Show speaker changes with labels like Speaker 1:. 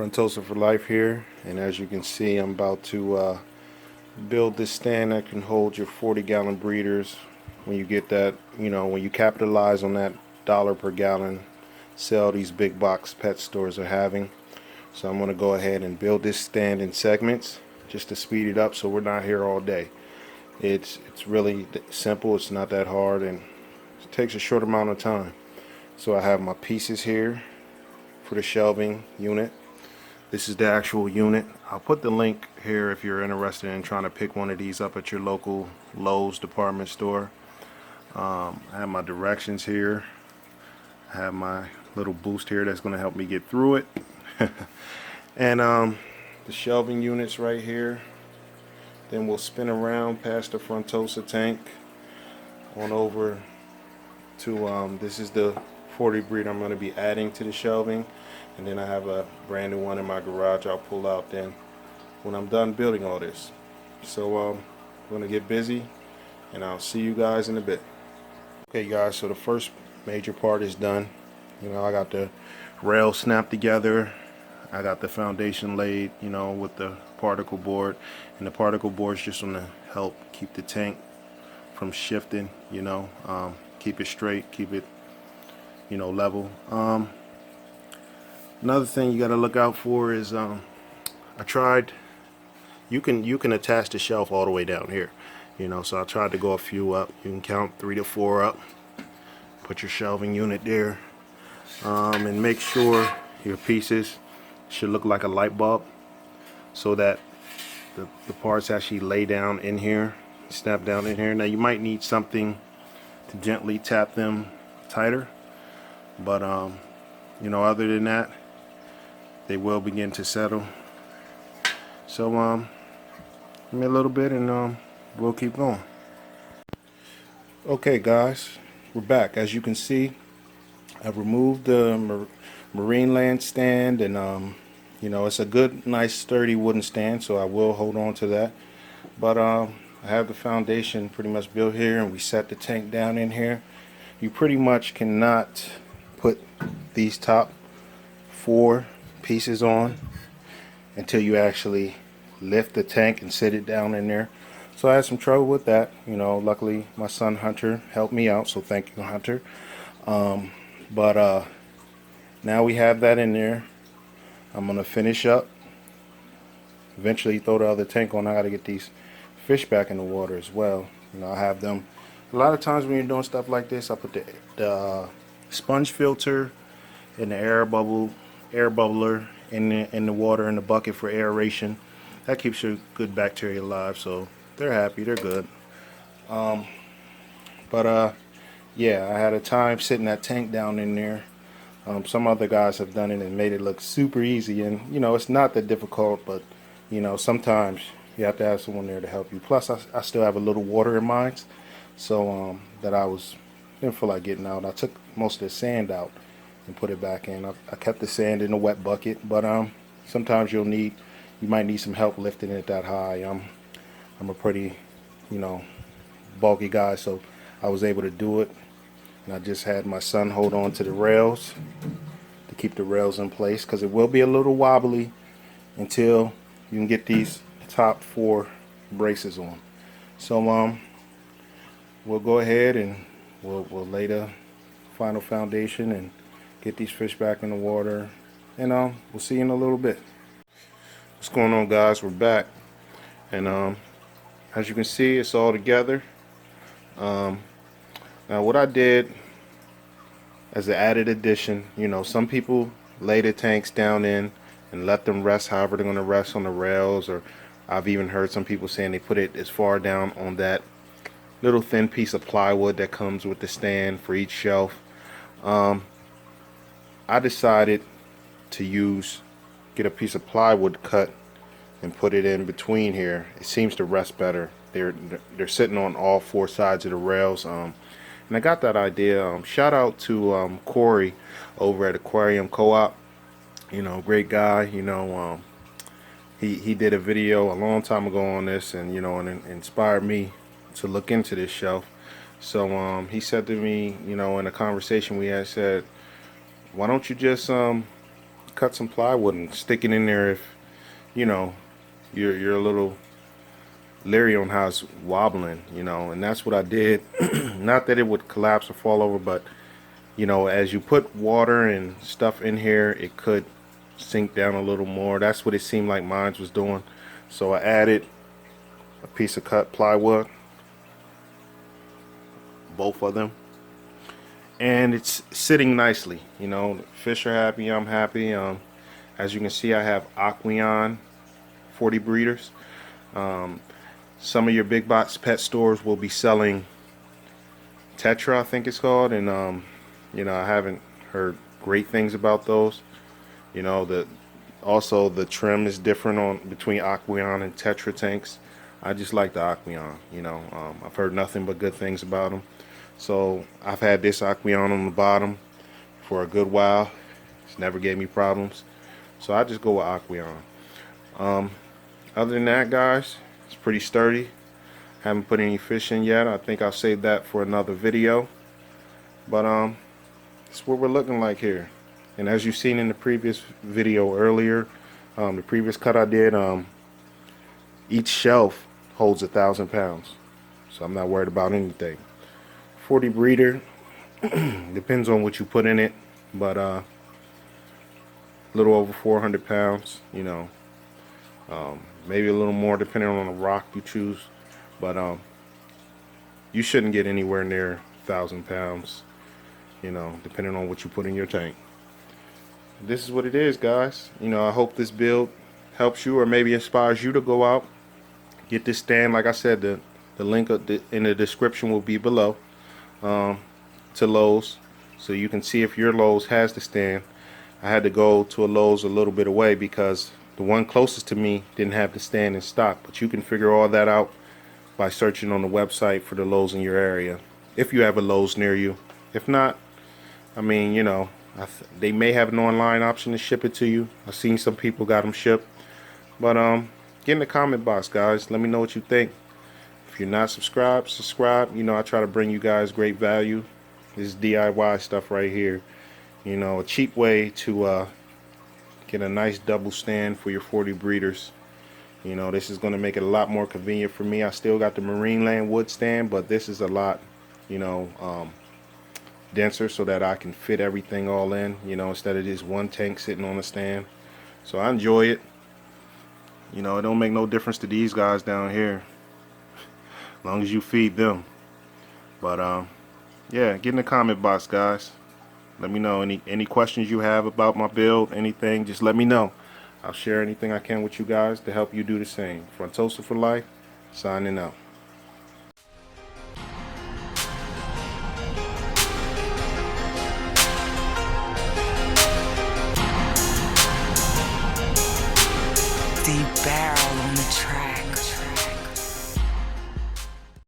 Speaker 1: Frontosa for life here, and as you can see, I'm about to build this stand that can hold your 40-gallon breeders. When you get that, when you capitalize on that dollar per gallon sale these big box pet stores are having. So I'm going to go ahead and build this stand in segments just to speed it up so we're not here all day. It's really simple, it's not that hard, and it takes a short amount of time. So I have my pieces here for the shelving unit. This is the actual unit. I'll put the link here if you're interested in trying to pick one of these up at your local Lowe's department store. I have my directions here. I have my little boost here that's going to help me get through it. And the shelving units right here. Then we'll spin around past the Frontosa tank on over to this is the 40 breed I'm going to be adding to the shelving. And then I have a brand new one in my garage I'll pull out then when I'm done building all this. So I'm going to get busy, and I'll see you guys in a bit. Okay guys, so the first major part is done. I got the rail snapped together. I got the foundation laid, with the particle board. And the particle board is just going to help keep the tank from shifting, keep it straight, keep it, level. Another thing you got to look out for is I tried, you can attach the shelf all the way down here, so I tried to go a few up. You can count 3 to 4 up, put your shelving unit there, and make sure your pieces should look like a light bulb so that the parts actually lay down in here, snap down in here. Now you might need something to gently tap them tighter, but other than that, they will begin to settle. So give me a little bit and we'll keep going. Okay guys, we're back. As you can see, I've removed the marine land stand, and it's a good, nice, sturdy wooden stand, so I will hold on to that. But I have the foundation pretty much built here, and we set the tank down in here. You pretty much cannot put these top 4 pieces on until you actually lift the tank and sit it down in there. So I had some trouble with that. Luckily my son Hunter helped me out, so thank you, Hunter. But now we have that in there. I'm gonna finish up, eventually throw the other tank on. I gotta get these fish back in the water as well. I have them, a lot of times when you're doing stuff like this, I put the sponge filter and the air bubbler in the water in the bucket for aeration. That keeps your good bacteria alive, so they're happy, they're good. Yeah, I had a time sitting that tank down in there. Some other guys have done it and made it look super easy, and it's not that difficult, but sometimes you have to have someone there to help you. Plus I still have a little water in mine, so that I didn't feel like getting out. I took most of the sand out and put it back in. I kept the sand in a wet bucket, but sometimes you might need some help lifting it that high. I'm a pretty bulky guy, so I was able to do it, and I just had my son hold on to the rails to keep the rails in place, because it will be a little wobbly until you can get these top 4 braces on. So we'll go ahead and we'll lay the final foundation and get these fish back in the water, and we'll see you in a little bit. What's going on guys, we're back, and as you can see, it's all together. Now what I did as an added addition, some people lay the tanks down in and let them rest however they're going to rest on the rails, or I've even heard some people saying they put it as far down on that little thin piece of plywood that comes with the stand for each shelf. I decided to get a piece of plywood cut and put it in between here. It seems to rest better. They're sitting on all 4 sides of the rails, and I got that idea. Shout out to Corey over at Aquarium Co-op. Great guy. He did a video a long time ago on this, and and inspired me to look into this shelf. So he said to me, in a conversation we had, said, why don't you just cut some plywood and stick it in there if, you know, you're a little leery on how it's wobbling, you know. And that's what I did. Not that it would collapse or fall over, but, you know, as you put water and stuff in here, it could sink down a little more. That's what it seemed like mine was doing. So I added a piece of cut plywood, both of them, and it's sitting nicely. You know, fish are happy, I'm happy. As you can see, I have Aquarium 40 breeders. Some of your big box pet stores will be selling Tetra, I think it's called, and you know, I haven't heard great things about those. You know, also the trim is different on between Aquarium and Tetra tanks. I just like the Aquarium. You know, I've heard nothing but good things about them. So I've had this Aquarium on the bottom for a good while. It's never gave me problems. So I just go with Aquarium. Other than that, guys, it's pretty sturdy. Haven't put any fish in yet. I think I'll save that for another video. But it's what we're looking like here. And as you've seen in the previous video earlier, the previous cut I did, each shelf holds 1,000 pounds. So I'm not worried about anything. 40 breeder, depends on what you put in it, but a little over 400 pounds, you know. Maybe a little more depending on the rock you choose, but you shouldn't get anywhere near 1,000 pounds, you know, depending on what you put in your tank. This is what it is, guys. You know, I hope this build helps you or maybe inspires you to go out, get this stand. Like I said, the link in the description will be below to Lowe's, so you can see if your Lowe's has the stand. I had to go to a Lowe's a little bit away because the one closest to me didn't have the stand in stock, but you can figure all that out by searching on the website for the Lowe's in your area, if you have a Lowe's near you. If not, I mean, you know, they may have an online option to ship it to you. I've seen some people got them shipped. But get in the comment box, guys. Let me know what you think. If you're not subscribed, subscribe. You know, I try to bring you guys great value. This is DIY stuff right here. You know, a cheap way to get a nice double stand for your 40 breeders. You know, this is going to make it a lot more convenient for me. I still got the marine land wood stand, but this is a lot, you know, denser, so that I can fit everything all in, you know, instead of just one tank sitting on a stand. So I enjoy it. You know, it don't make no difference to these guys down here, as long as you feed them. But yeah, get in the comment box, guys. Let me know any questions you have about my build, anything, just let me know. I'll share anything I can with you guys to help you do the same. Frontosa for life, signing out.
Speaker 2: Deep barrel